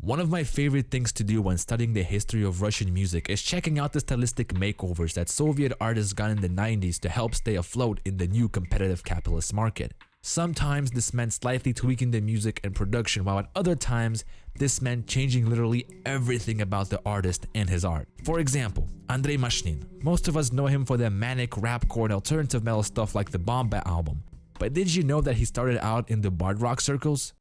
One of my favorite things to do when studying the history of Russian music is checking out the stylistic makeovers that Soviet artists got in the 90s to help stay afloat in the new competitive capitalist market. Sometimes this meant slightly tweaking the music and production, while at other times this meant changing literally everything about the artist and his art. For example, Andrei Mashnin. Most of us know him for the manic rapcore and alternative metal stuff like the Bomba album. But did you know that he started out in the bard rock circles?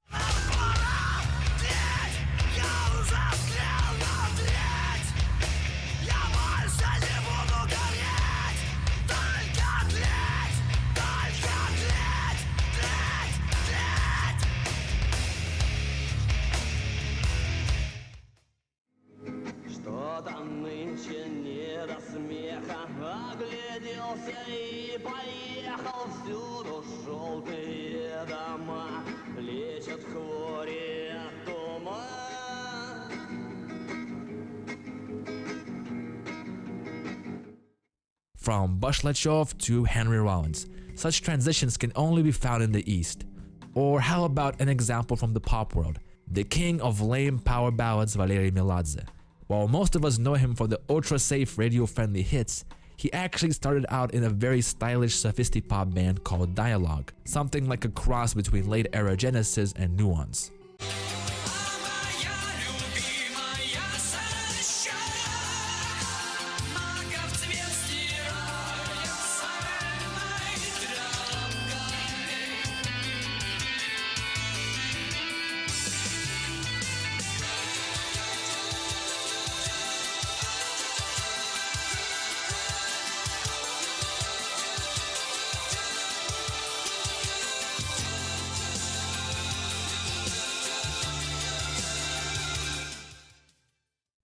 From Bashlatchov to Henry Rollins, such transitions can only be found in the East. Or how about an example from the pop world, the king of lame power ballads Valery Mеладзе. While most of us know him for the ultra-safe radio-friendly hits, he actually started out in a very stylish sophisti-pop band called Dialogue, something like a cross between late-era Genesis and Nuance.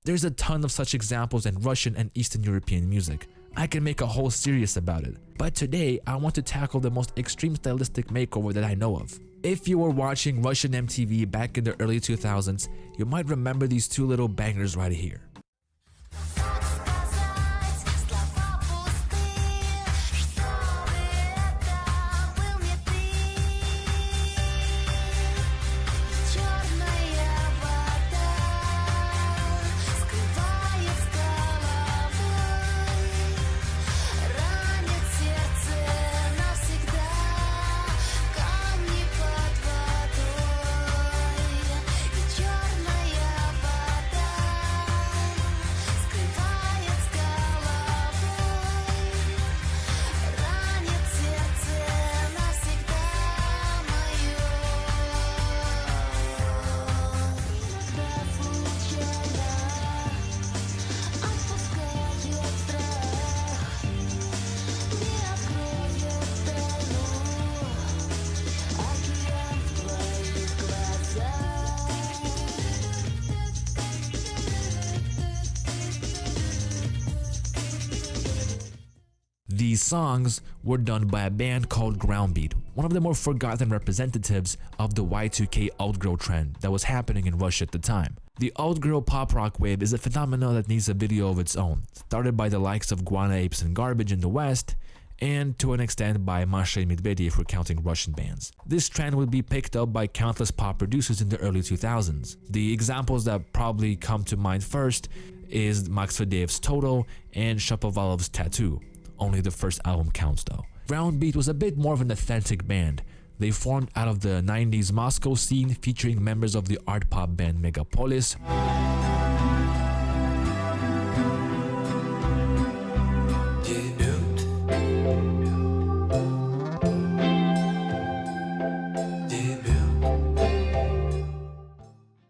There's a ton of such examples in Russian and Eastern European music. I can make a whole series about it. But today, I want to tackle the most extreme stylistic makeover that I know of. If you were watching Russian MTV back in the early 2000s, you might remember these two little bangers right here. These songs were done by a band called Groundbeat, one of the more forgotten representatives of the Y2K alt-girl trend that was happening in Russia at the time. The alt-girl pop rock wave is a phenomenon that needs a video of its own, started by the likes of Guana Apes and Garbage in the West, and to an extent by Masha and Medvedev if we're counting Russian bands. This trend would be picked up by countless pop producers in the early 2000s. The examples that probably come to mind first is Max Faddeev's Total and Shapovalov's Tattoo. Only the first album counts though. Groundbeat was a bit more of an authentic band. They formed out of the 90s Moscow scene, featuring members of the art pop band Megapolis,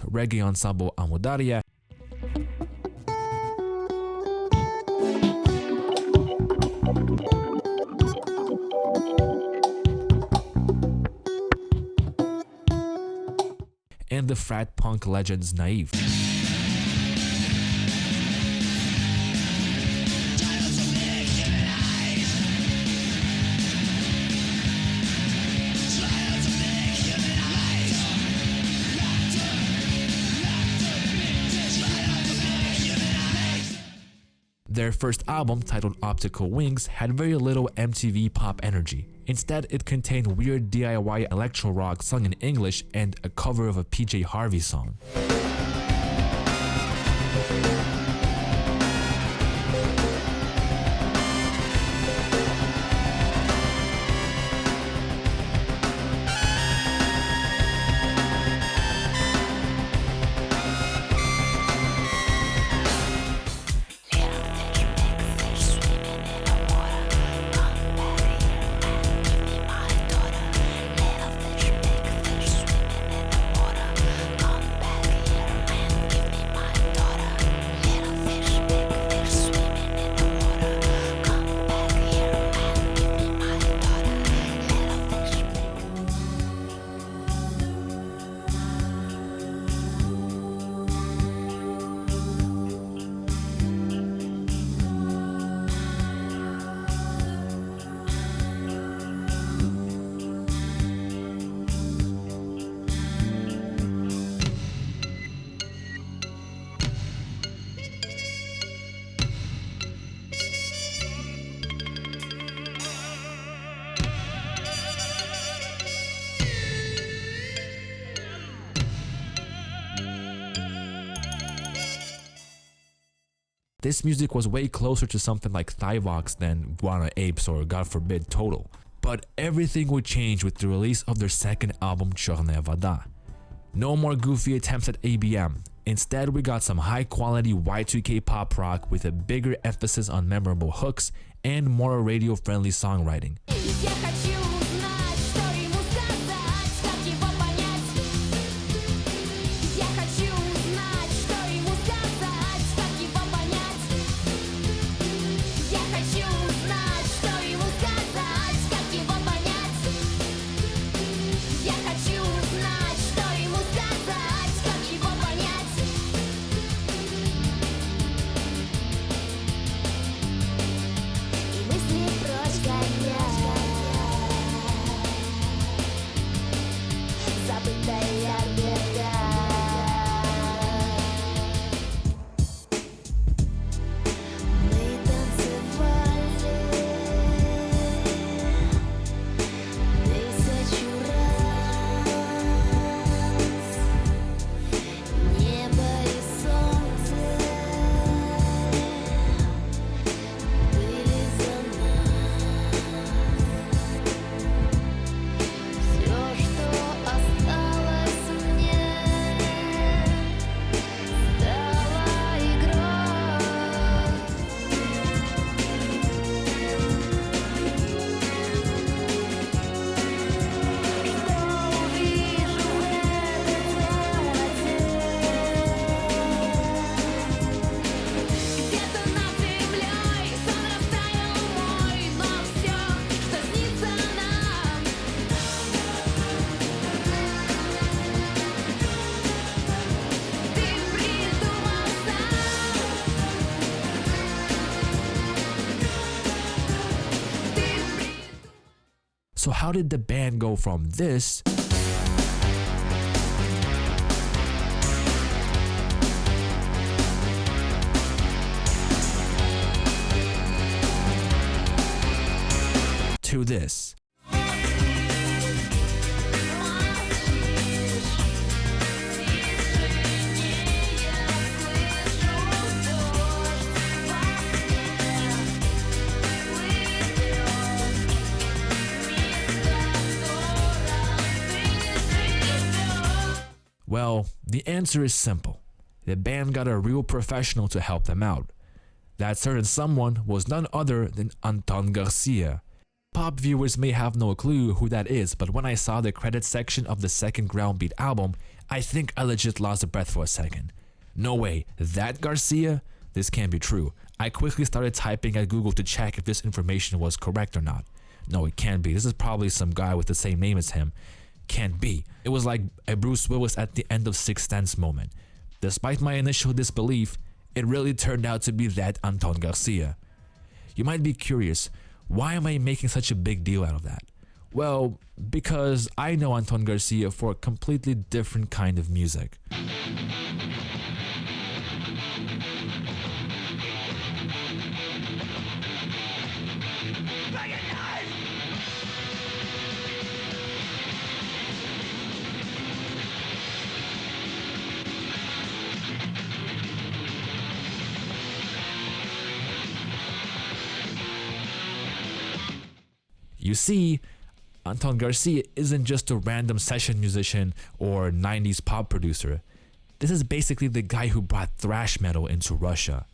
reggae ensemble Amudarya, and the frat punk legends Naive. Their first album, titled Optical Wings, had very little MTV pop energy. Instead, it contained weird DIY electro rock sung in English and a cover of a PJ Harvey song. This music was way closer to something like Thivox than Guana Apes or, God forbid, Total. But everything would change with the release of their second album, Черная вода. No more goofy attempts at ABM. Instead, we got some high-quality Y2K pop rock with a bigger emphasis on memorable hooks and more radio-friendly songwriting. So how did the band go from this to this? Well, the answer is simple. The band got a real professional to help them out. That certain someone was none other than Anton Garcia. Pop viewers may have no clue who that is, but when I saw the credits section of the second Groundbeat album, I think I legit lost a breath for a second. No way, that Garcia? This can't be true. I quickly started typing at Google to check if this information was correct or not. No, it can't be. This is probably some guy with the same name as him. Can't be. It was like a Bruce Willis at the end of Sixth Sense moment. Despite my initial disbelief, it really turned out to be that Anton Garcia. You might be curious, why am I making such a big deal out of that? Well, because I know Anton Garcia for a completely different kind of music. You see, Anton Garcia isn't just a random session musician or 90s pop producer. This is basically the guy who brought thrash metal into Russia.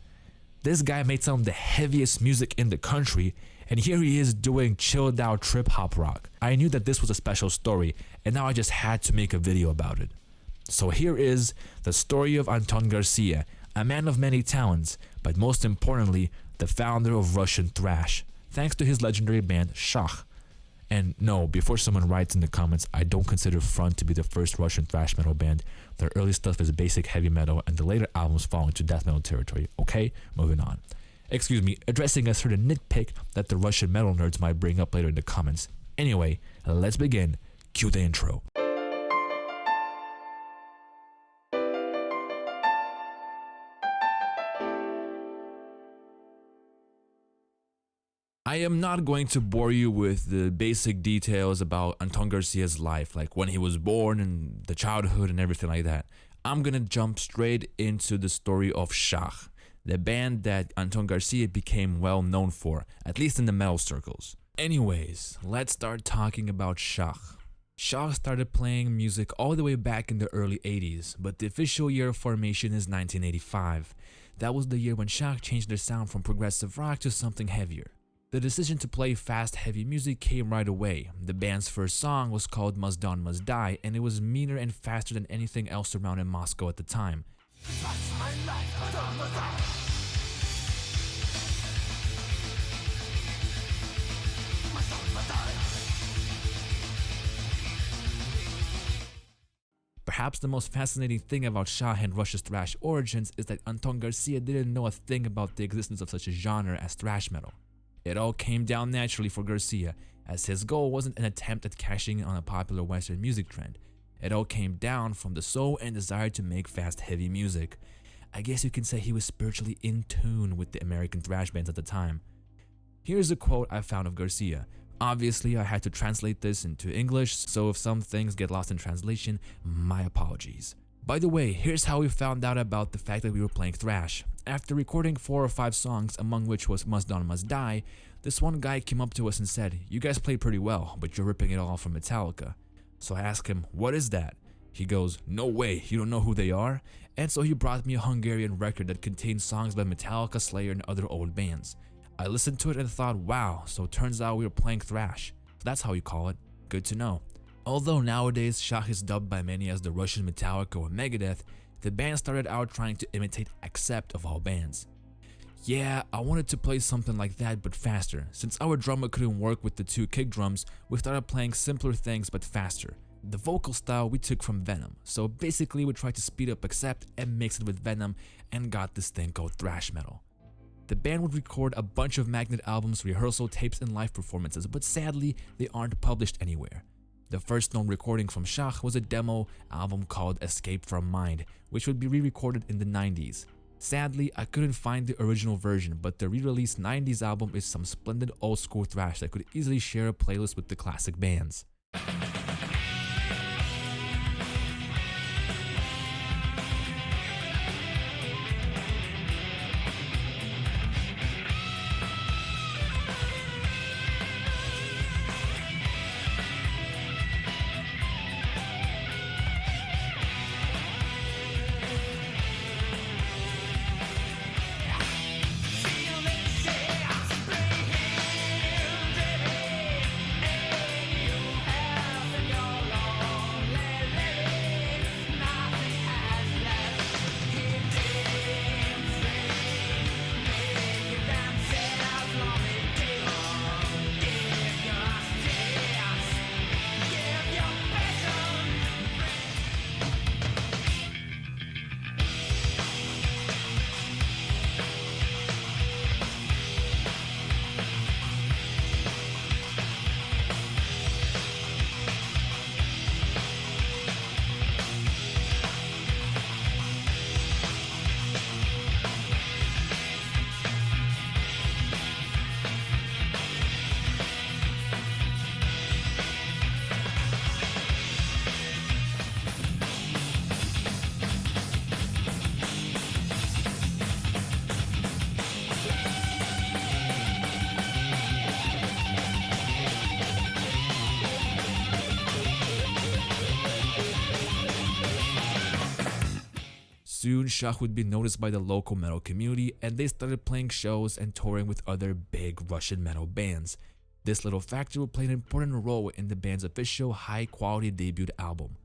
This guy made some of the heaviest music in the country, and here he is doing chilled out trip hop rock. I knew that this was a special story, and now I just had to make a video about it. So here is the story of Anton Garcia, a man of many talents, but most importantly, the founder of Russian thrash, thanks to his legendary band Shakh. And no, before someone writes in the comments, I don't consider Front to be the first Russian thrash metal band. Their early stuff is basic heavy metal, and the later albums fall into death metal territory. Okay, moving on. Excuse me, addressing a certain nitpick that the Russian metal nerds might bring up later in the comments. Anyway, let's begin. Cue the intro. I am not going to bore you with the basic details about Anton Garcia's life, like when he was born and the childhood and everything like that. I'm gonna jump straight into the story of Shah, the band that Anton Garcia became well known for, at least in the metal circles. Anyways, let's start talking about Shah. Shah started playing music all the way back in the early 80s, but the official year of formation is 1985. That was the year when Shakh changed their sound from progressive rock to something heavier. The decision to play fast, heavy music came right away. The band's first song was called Must Dawn Must Die, and it was meaner and faster than anything else around in Moscow at the time. Perhaps the most fascinating thing about Shah and Russia's thrash origins is that Anton Garcia didn't know a thing about the existence of such a genre as thrash metal. It all came down naturally for Garcia, as his goal wasn't an attempt at cashing in on a popular Western music trend. It all came down from the soul and desire to make fast, heavy music. I guess you can say he was spiritually in tune with the American thrash bands at the time. Here's a quote I found of Garcia. Obviously, I had to translate this into English, so if some things get lost in translation, my apologies. By the way, here's how we found out about the fact that we were playing thrash. After recording 4 or 5 songs, among which was Must Dawn Must Die, this one guy came up to us and said, "You guys played pretty well, but you're ripping it all from Metallica." So I asked him, "What is that?" He goes, "No way, you don't know who they are?" And so he brought me a Hungarian record that contained songs by Metallica, Slayer, and other old bands. I listened to it and thought, wow, so it turns out we were playing thrash. That's how you call it. Good to know. Although nowadays Shah is dubbed by many as the Russian Metallica or Megadeth, the band started out trying to imitate Accept of all bands. Yeah, I wanted to play something like that but faster. Since our drummer couldn't work with the 2 kick drums, we started playing simpler things but faster. The vocal style we took from Venom, so basically we tried to speed up Accept and mix it with Venom and got this thing called thrash metal. The band would record a bunch of Magnet albums, rehearsal tapes, and live performances, but sadly, they aren't published anywhere. The first known recording from Shakh was a demo album called Escape from Mind, which would be re-recorded in the 90s. Sadly, I couldn't find the original version, but the re-released 90s album is some splendid old school thrash that could easily share a playlist with the classic bands. Soon, Shah would be noticed by the local metal community, and they started playing shows and touring with other big Russian metal bands. This little factor would play an important role in the band's official high-quality debut album.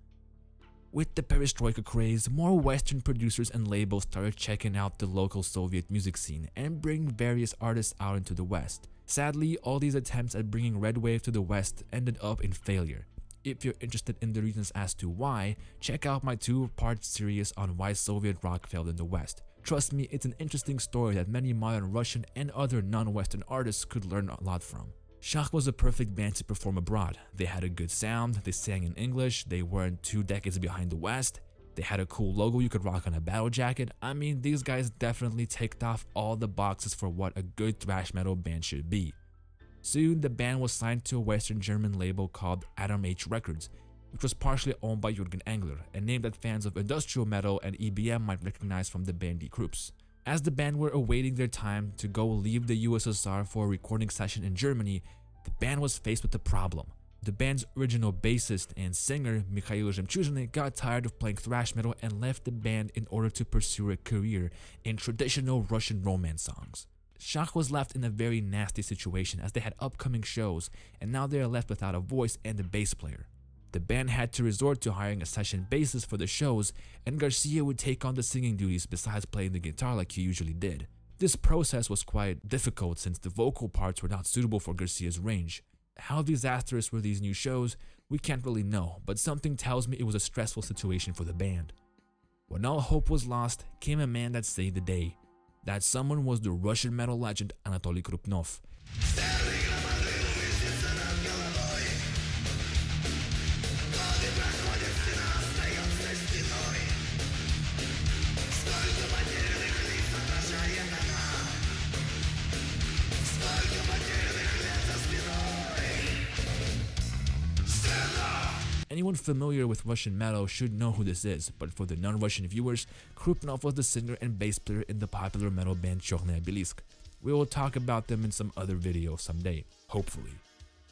With the perestroika craze, more Western producers and labels started checking out the local Soviet music scene and bringing various artists out into the West. Sadly, all these attempts at bringing Red Wave to the West ended up in failure. If you're interested in the reasons as to why, check out my 2-part series on why Soviet rock failed in the West. Trust me, it's an interesting story that many modern Russian and other non-Western artists could learn a lot from. Shakh was a perfect band to perform abroad. They had a good sound, they sang in English, they weren't 2 decades behind the West, they had a cool logo you could rock on a battle jacket. I mean, these guys definitely ticked off all the boxes for what a good thrash metal band should be. Soon, the band was signed to a Western German label called Atom H Records, which was partially owned by Jürgen Engler, a name that fans of industrial metal and EBM might recognize from the band Die Krupps. As the band were awaiting their time to go leave the USSR for a recording session in Germany, the band was faced with a problem. The band's original bassist and singer, Mikhail Жемчужный, got tired of playing thrash metal and left the band in order to pursue a career in traditional Russian romance songs. Shakh was left in a very nasty situation as they had upcoming shows, and now they are left without a voice and a bass player. The band had to resort to hiring a session bassist for the shows, and Garcia would take on the singing duties besides playing the guitar like he usually did. This process was quite difficult since the vocal parts were not suitable for Garcia's range. How disastrous were these new shows, we can't really know, but something tells me it was a stressful situation for the band. When all hope was lost, came a man that saved the day. That someone was the Russian metal legend Anatoly Krupnov. Anyone familiar with Russian metal should know who this is, but for the non-Russian viewers, Krupnov was the singer and bass player in the popular metal band Черный Обелиск. We will talk about them in some other video someday, hopefully.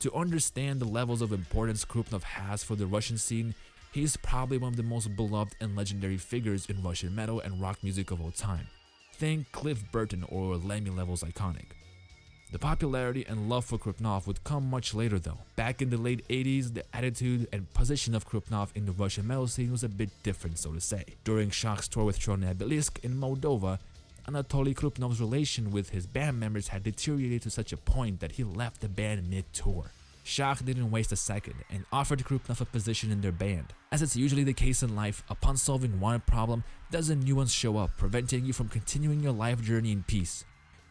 To understand the levels of importance Krupnov has for the Russian scene, he is probably one of the most beloved and legendary figures in Russian metal and rock music of all time. Think Cliff Burton or Lemmy Level's iconic. The popularity and love for Krupnov would come much later though. Back in the late 80s, the attitude and position of Krupnov in the Russian metal scene was a bit different, so to say. During Shakh's tour with Черный Обелиск in Moldova, Anatoly Krupnov's relation with his band members had deteriorated to such a point that he left the band mid-tour. Shakh didn't waste a second and offered Krupnov a position in their band. As it's usually the case in life, upon solving one problem, dozen new ones show up, preventing you from continuing your life journey in peace.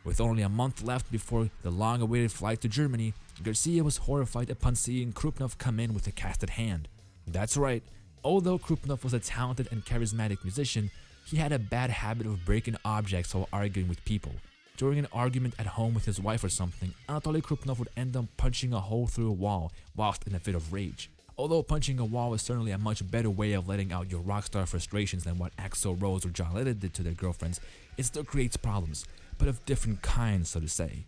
With only a month left before the long-awaited flight to Germany, Garcia was horrified upon seeing Krupnov come in with a casted hand. That's right, although Krupnov was a talented and charismatic musician, he had a bad habit of breaking objects while arguing with people. During an argument at home with his wife or something, Anatoly Krupnov would end up punching a hole through a wall whilst in a fit of rage. Although punching a wall is certainly a much better way of letting out your rockstar frustrations than what Axl Rose or John Lennon did to their girlfriends, it still creates problems, but of different kinds, so to say.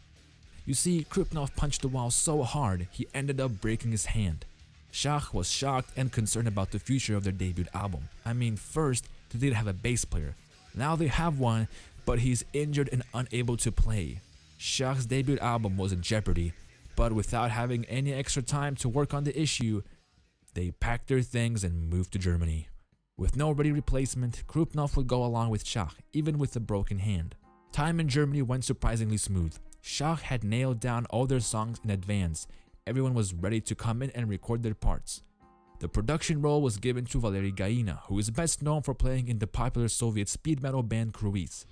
You see, Krupnov punched the wall so hard, he ended up breaking his hand. Shakh was shocked and concerned about the future of their debut album. I mean, first, they didn't have a bass player. Now they have one, but he's injured and unable to play. Shakh's debut album was in jeopardy, but without having any extra time to work on the issue, they packed their things and moved to Germany. With no ready replacement, Krupnov would go along with Shakh, even with a broken hand. Time in Germany went surprisingly smooth. Shakh had nailed down all their songs in advance. Everyone was ready to come in and record their parts. The production role was given to Valery Gaina, who is best known for playing in the popular Soviet speed metal band Cruise.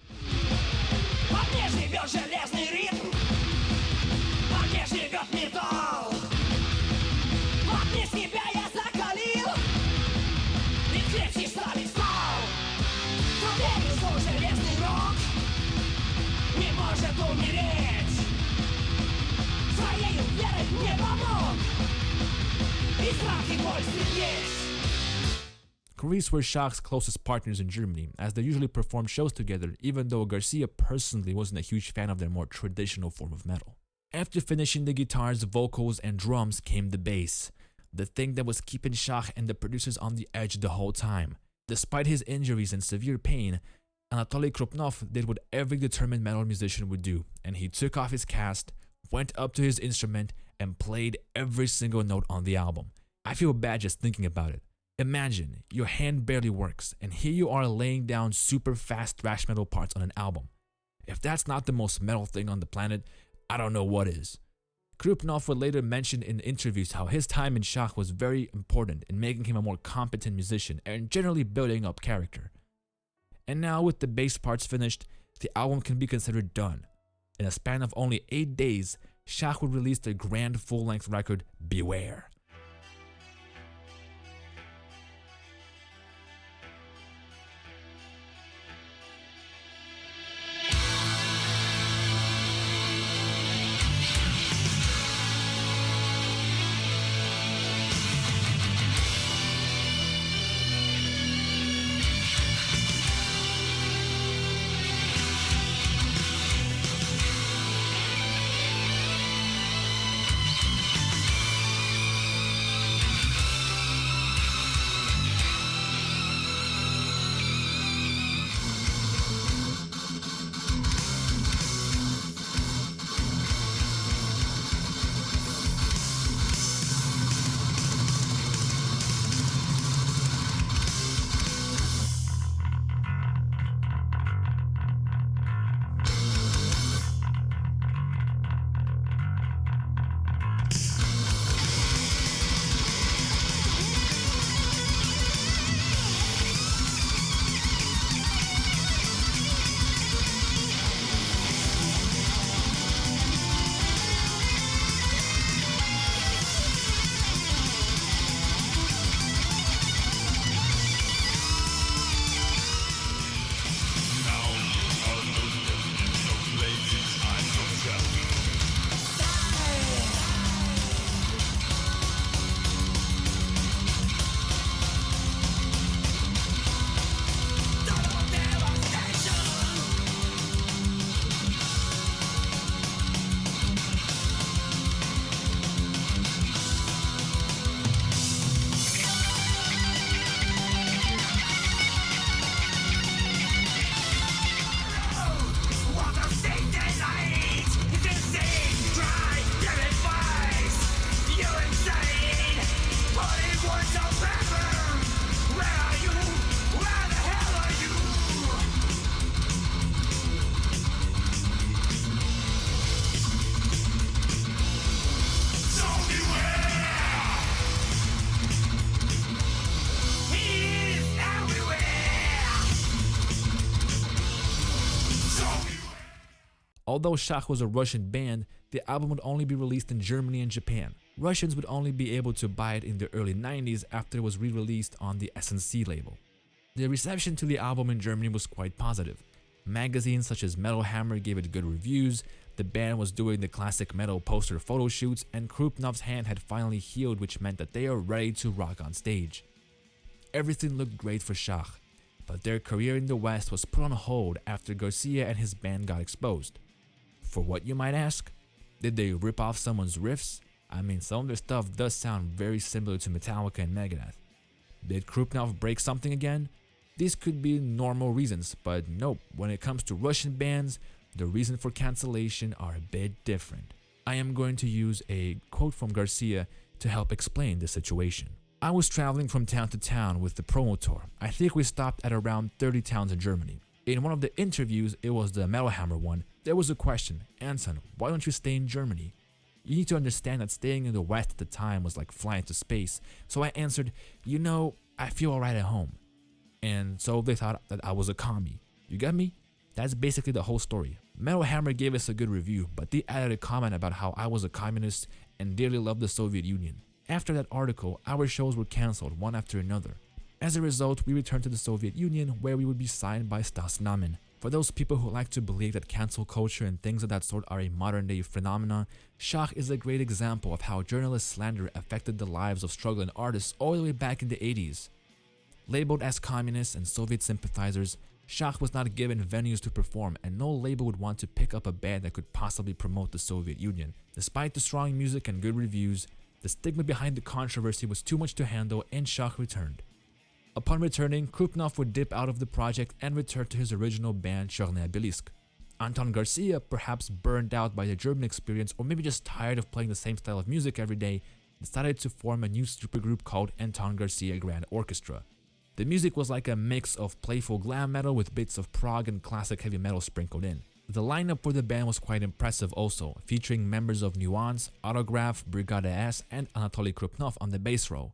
Cruise were Shakh's closest partners in Germany, as they usually performed shows together, even though Garcia personally wasn't a huge fan of their more traditional form of metal. After finishing the guitars, vocals, and drums came the bass, the thing that was keeping Shakh and the producers on the edge the whole time. Despite his injuries and severe pain, Anatoly Krupnov did what every determined metal musician would do, and he took off his cast, went up to his instrument, and played every single note on the album. I feel bad just thinking about it. Imagine, your hand barely works, and here you are laying down super fast thrash metal parts on an album. If that's not the most metal thing on the planet, I don't know what is. Krupnov would later mention in interviews how his time in Shakh was very important in making him a more competent musician and generally building up character. And now with the bass parts finished, the album can be considered done. In a span of only 8 days, Shakh would release their grand full-length record, Beware. Although Shakh was a Russian band, the album would only be released in Germany and Japan. Russians would only be able to buy it in the early 90s after it was re-released on the S&C label. The reception to the album in Germany was quite positive. Magazines such as Metal Hammer gave it good reviews, the band was doing the classic metal poster photo shoots, and Krupnov's hand had finally healed, which meant that they are ready to rock on stage. Everything looked great for Shakh, but their career in the West was put on hold after Garcia and his band got exposed. For what, you might ask? Did they rip off someone's riffs? I mean, some of their stuff does sound very similar to Metallica and Megadeth. Did Krupnov break something again? These could be normal reasons, but nope, when it comes to Russian bands, the reason for cancellation are a bit different. I am going to use a quote from Garcia to help explain the situation. I was traveling from town to town with the promo tour. I think we stopped at around 30 towns in Germany. In one of the interviews, it was the Metal Hammer one, there was a question, Anton, why don't you stay in Germany? You need to understand that staying in the West at the time was like flying to space, so I answered, you know, I feel alright at home. And so they thought that I was a commie. You get me? That's basically the whole story. Metal Hammer gave us a good review, but they added a comment about how I was a communist and dearly loved the Soviet Union. After that article, our shows were cancelled one after another. As a result, we returned to the Soviet Union where we would be signed by Stas Namen. For those people who like to believe that cancel culture and things of that sort are a modern day phenomenon, Shakh is a great example of how journalist slander affected the lives of struggling artists all the way back in the 80s. Labeled as communists and Soviet sympathizers, Shakh was not given venues to perform, and no label would want to pick up a band that could possibly promote the Soviet Union. Despite the strong music and good reviews, the stigma behind the controversy was too much to handle, and Shakh returned. Upon returning, Krupnov would dip out of the project and return to his original band Черный Обелиск. Anton Garcia, perhaps burned out by the German experience or maybe just tired of playing the same style of music every day, decided to form a new supergroup called Anton Garcia Grand Orchestra. The music was like a mix of playful glam metal with bits of prog and classic heavy metal sprinkled in. The lineup for the band was quite impressive also, featuring members of Nuance, Autograph, Brigada S, and Anatoly Krupnov on the bass row.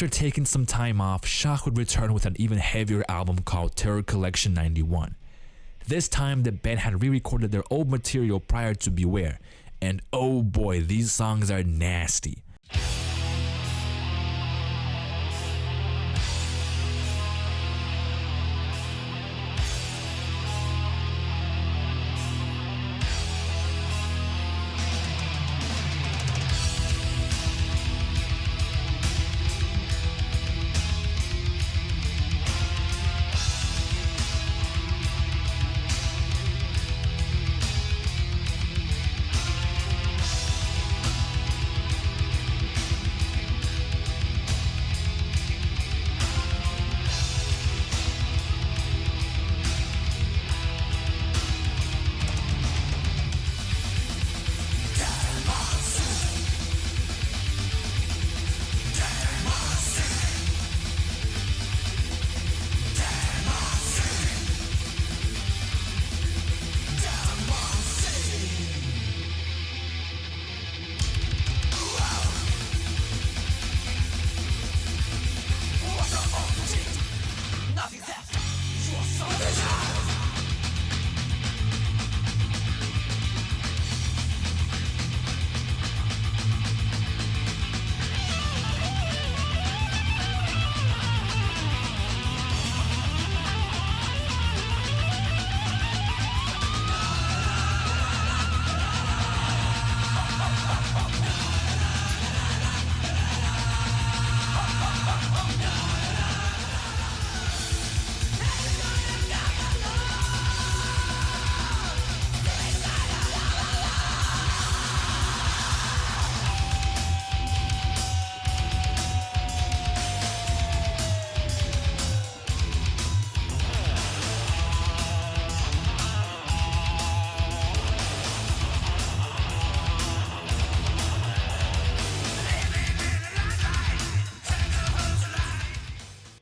After taking some time off, Shakh would return with an even heavier album called Terror Collection 91. This time, the band had re-recorded their old material prior to Beware, and oh boy, these songs are nasty.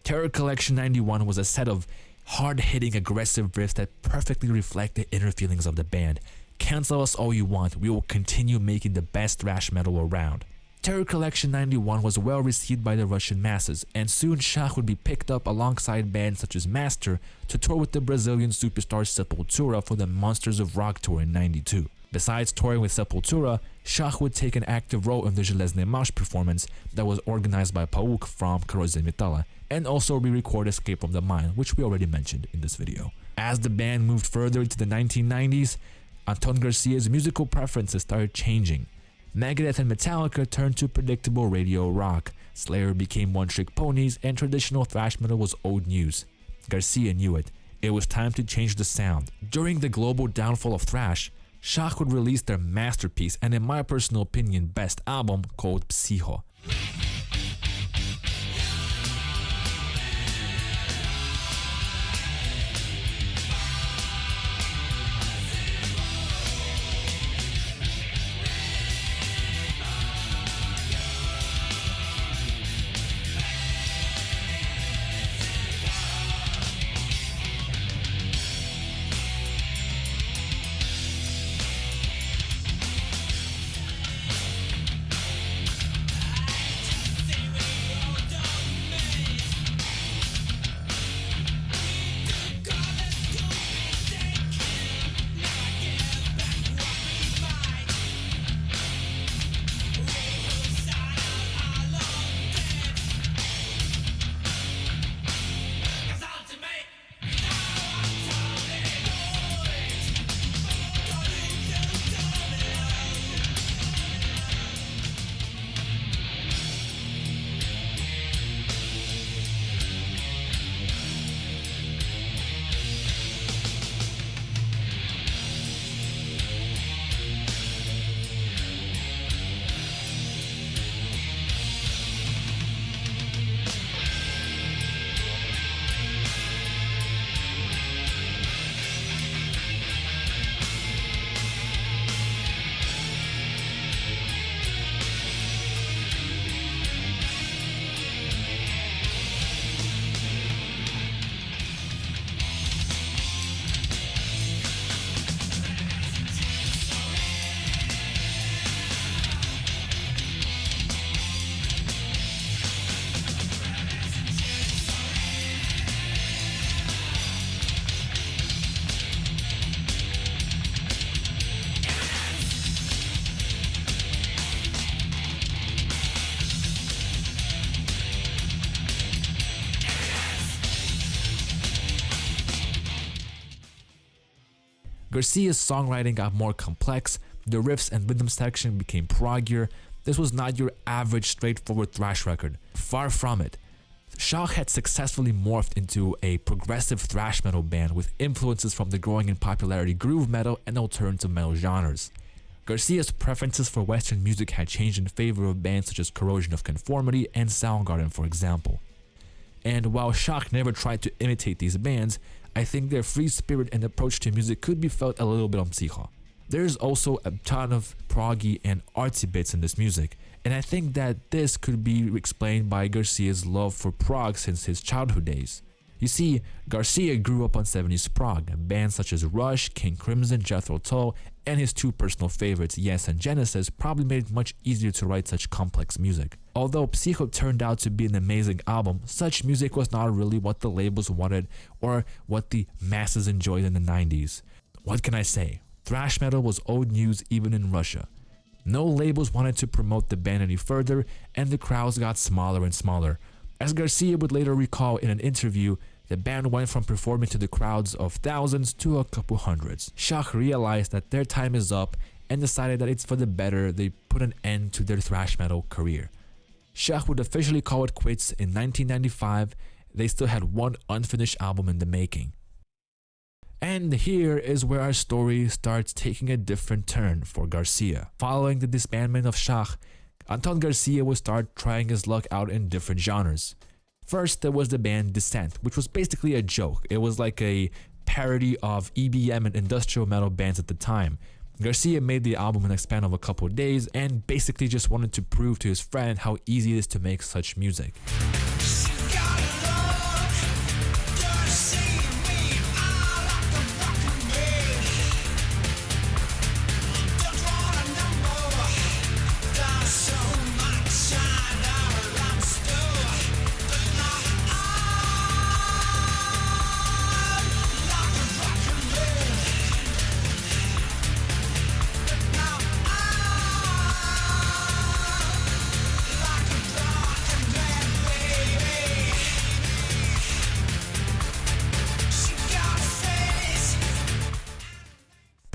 Terror Collection 91 was a set of hard-hitting aggressive riffs that perfectly reflect the inner feelings of the band. Cancel us all you want, we will continue making the best thrash metal around. Terror Collection 91 was well received by the Russian masses, and soon Shah would be picked up alongside bands such as Master to tour with the Brazilian superstar Sepultura for the Monsters of Rock tour in '92. Besides touring with Sepultura, Shah would take an active role in the Железный Marш performance that was organized by Pauk from Corrozia Metalla, and also re-record Escape from the Mind, which we already mentioned in this video. As the band moved further into the 1990s, Anton Garcia's musical preferences started changing. Megadeth and Metallica turned to predictable radio rock, Slayer became one-trick ponies, and traditional thrash metal was old news. Garcia knew it. It was time to change the sound. During the global downfall of thrash, Shakh would release their masterpiece and, in my personal opinion, best album called Psycho. Garcia's songwriting got more complex, the riffs and rhythm section became proggier. This was not your average straightforward thrash record. Far from it. Shah had successfully morphed into a progressive thrash metal band with influences from the growing in popularity groove metal and alternative metal genres. Garcia's preferences for Western music had changed in favor of bands such as Corrosion of Conformity and Soundgarden, for example. And while Shakh never tried to imitate these bands, I think their free spirit and approach to music could be felt a little bit on Psycho. There's also a ton of proggy and artsy bits in this music, and I think that this could be explained by Garcia's love for prog since his childhood days. You see, Garcia grew up on 70s prog, bands such as Rush, King Crimson, Jethro Tull, and his two personal favorites, Yes and Genesis, probably made it much easier to write such complex music. Although Psycho turned out to be an amazing album, such music was not really what the labels wanted or what the masses enjoyed in the 90s. What can I say? Thrash metal was old news even in Russia. No labels wanted to promote the band any further, and the crowds got smaller and smaller. As Garcia would later recall in an interview, the band went from performing to the crowds of thousands to a couple hundreds. Shakh realized that their time is up and decided that it's for the better they put an end to their thrash metal career. Shakh would officially call it quits in 1995. They still had one unfinished album in the making. And here is where our story starts taking a different turn for Garcia. Following the disbandment of Shakh, Anton Garcia would start trying his luck out in different genres. First, there was the band Descent, which was basically a joke. It was like a parody of EBM and industrial metal bands at the time. Garcia made the album in a span of a couple of days and basically just wanted to prove to his friend how easy it is to make such music. She got love.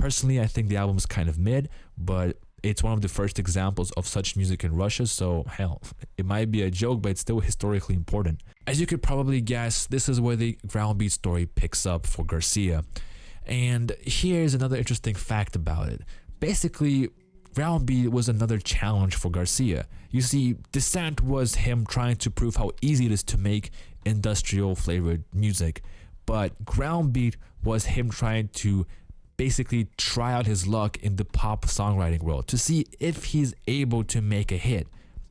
Personally, I think the album's kind of mid, but it's one of the first examples of such music in Russia, so hell, it might be a joke, but it's still historically important. As you could probably guess, this is where the ground beat story picks up for Garcia. And here's another interesting fact about it. Basically, ground beat was another challenge for Garcia. You see, Descent was him trying to prove how easy it is to make industrial flavored music, but ground beat was him trying to basically try out his luck in the pop songwriting world to see if he's able to make a hit.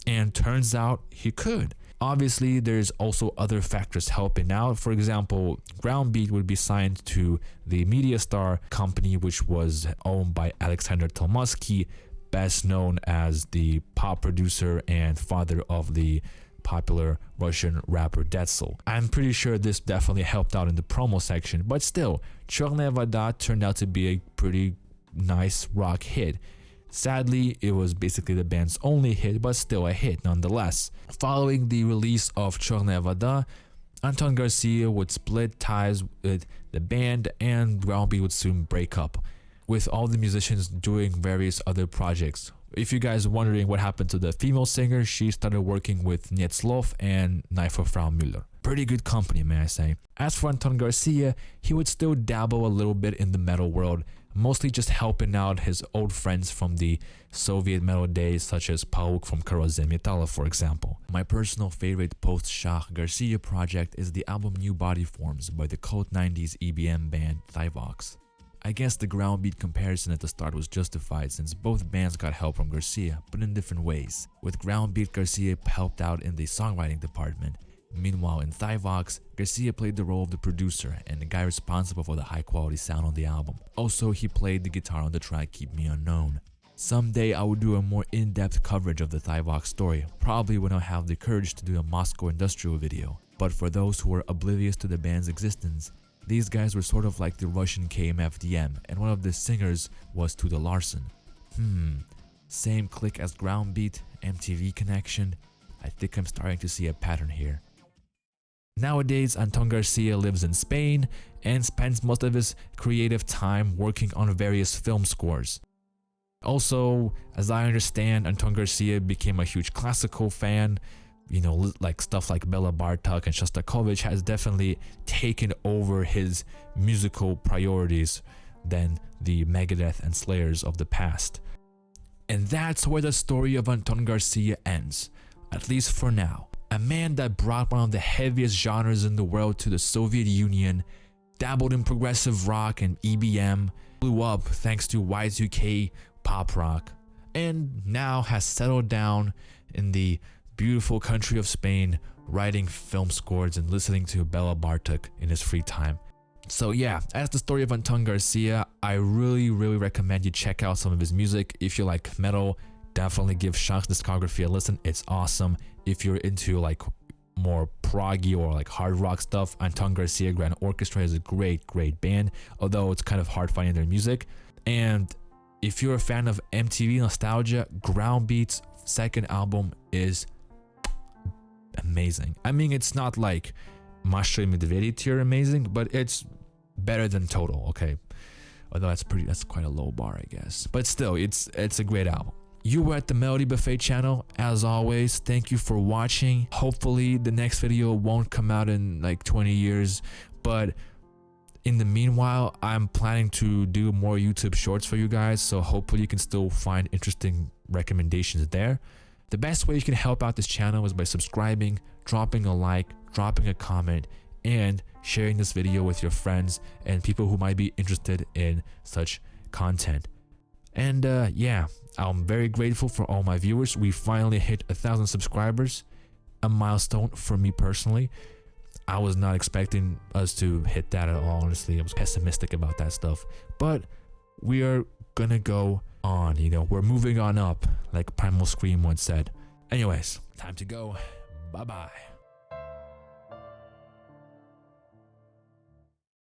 And turns out he could. Obviously, there's also other factors helping out. For example, ground beat would be signed to the Media Star company, which was owned by Alexander Tolmasky, best known as the pop producer and father of the popular Russian rapper Detzel. I'm pretty sure this definitely helped out in the promo section, but still, Chernaya Voda turned out to be a pretty nice rock hit. Sadly, it was basically the band's only hit, but still a hit nonetheless. Following the release of Chernaya Voda, Anton Garcia would split ties with the band and ground beat would soon break up, with all the musicians doing various other projects. If you guys are wondering what happened to the female singer, she started working with Nietzlov and Knifer Frau Müller. Pretty good company, may I say. As for Anton Garcia, he would still dabble a little bit in the metal world, mostly just helping out his old friends from the Soviet metal days, such as Pauk from Korozem Metalla, for example. My personal favorite post-Shah Garcia project is the album New Body Forms by the cult 90s EBM band Thivox. I guess the ground beat comparison at the start was justified since both bands got help from Garcia, but in different ways. With ground beat, Garcia helped out in the songwriting department. Meanwhile, in Thivox, Garcia played the role of the producer and the guy responsible for the high quality sound on the album. Also, he played the guitar on the track Keep Me Unknown. Someday I will do a more in-depth coverage of the Thivox story, probably when I have the courage to do a Moscow industrial video. But for those who are oblivious to the band's existence, these guys were sort of like the Russian KMFDM, and one of the singers was Tuda Larson. Same clique as ground beat, MTV connection. I think I'm starting to see a pattern here. Nowadays, Anton Garcia lives in Spain and spends most of his creative time working on various film scores. Also, as I understand, Anton Garcia became a huge classical fan. You know, like stuff like Bela Bartok and Shostakovich has definitely taken over his musical priorities than the Megadeth and Slayers of the past. And that's where the story of Anton Garcia ends, at least for now. A man that brought one of the heaviest genres in the world to the Soviet Union, dabbled in progressive rock and EBM, blew up thanks to Y2K pop rock, and now has settled down in the beautiful country of Spain, writing film scores and listening to Bela Bartok in his free time. So yeah, that's the story of Anton Garcia. I really recommend you check out some of his music. If you like metal, definitely give Shakh's discography a listen. It's awesome. If you're into like more proggy or like hard rock stuff, Anton Garcia Grand Orchestra is a great band, although it's kind of hard finding their music. And if you're a fan of MTV nostalgia, Ground Beat's second album is amazing. I mean, it's not like Masha Medvedi tier amazing, but it's better than Total, okay? Although that's quite a low bar, I guess. But still, it's a great album. You were at the Melody Buffet channel. As always, thank you for watching. Hopefully the next video won't come out in like 20 years, but in the meanwhile, I'm planning to do more YouTube shorts for you guys, so hopefully you can still find interesting recommendations there. The best way you can help out this channel is by subscribing, dropping a like, dropping a comment, and sharing this video with your friends and people who might be interested in such content. And yeah, I'm very grateful for all my viewers. We finally hit 1,000 subscribers, a milestone for me personally. I was not expecting us to hit that at all, honestly. I was pessimistic about that stuff, but we are gonna go on, you know, we're moving on up, like Primal Scream once said. Anyways, time to go. Bye bye.